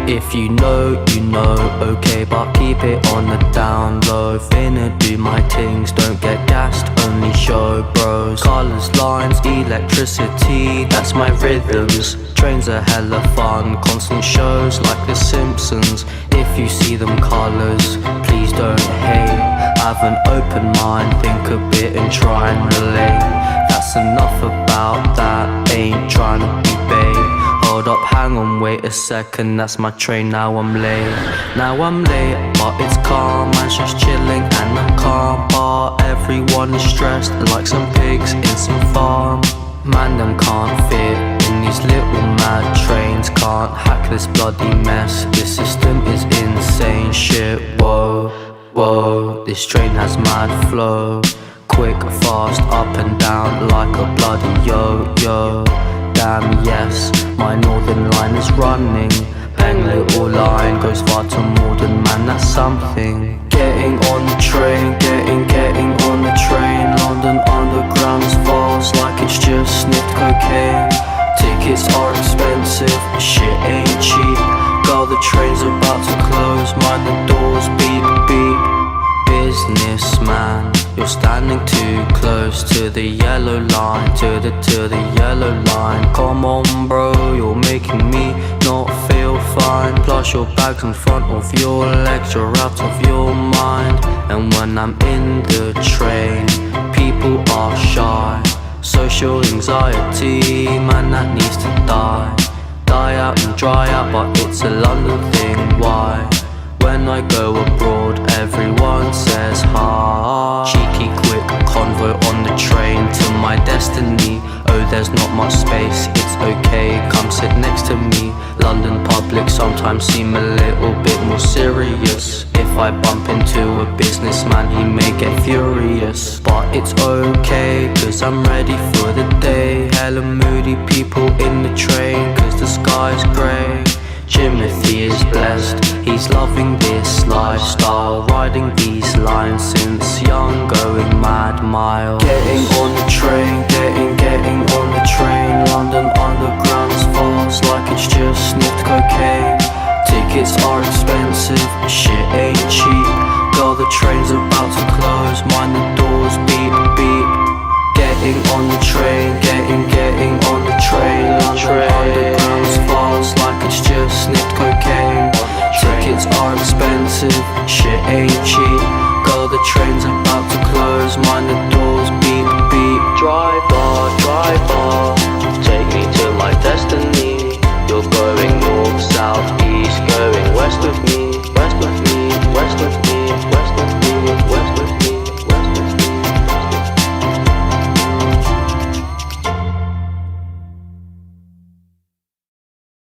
If you know, you know, okay, but keep it on the down low. Finna do my things, don't get gassed, only show bros. Colours, lines, electricity, that's my rhythms. Trains are hella fun, constant shows like The Simpsons. If you see them colours, please don't hate. Have an open mind, think a bit and try and relate. That's enough about that, ain't trying to be babe. Hold up, hang on, wait a second, that's my train, now I'm late. Now I'm late, but it's calm, man's just chilling and I'm calm. But everyone is stressed, like some pigs in some farm. Man, them can't fit in these little mad trains. Can't hack this bloody mess, this system is insane. Shit, whoa, whoa, this train has mad flow. Quick, fast, up and down like a bloody yo-yo. Damn yes, my northern line is running. Bang little line goes far to more than man, that's something. Getting on the train, getting on the train. London Underground is fast like it's just sniffed cocaine. Tickets are expensive, shit ain't cheap. Girl, the train's about to close, mind the doors, beep beep. Businessman, you're standing too close to the yellow line, to the yellow line. Come on bro, you're making me not feel fine. Plus your bag's in front of your legs, you're out of your mind. And when I'm in the train, people are shy. Social anxiety, man, that needs to die. Die out and dry out, but it's a London thing, why? When I go abroad, everyone says hi. Cheeky quick convo on the train to my destiny. Oh, there's not much space, it's okay, come sit next to me. London public sometimes seem a little bit more serious. If I bump into a businessman, he may get furious. But it's okay, cause I'm ready for the day. Hella moody people in the train, cause the sky's grey. Timothy is blessed, he's loving this lifestyle. Riding these lines since young, going mad mile. Getting on the train, getting on the train. London Underground is fast like it's just sniffed cocaine. Tickets are expensive, shit ain't cheap. Girl, the train's about to close, mind the doors, beep beep. Getting on the train, getting on the train. London Underground is fast like it's just sniffed cocaine. Tickets are expensive, shit ain't cheap. Girl, the train's about to close, mind the doors, beep beep. Driver, driver, take me to my destiny. You're going north, south, east, going west with me.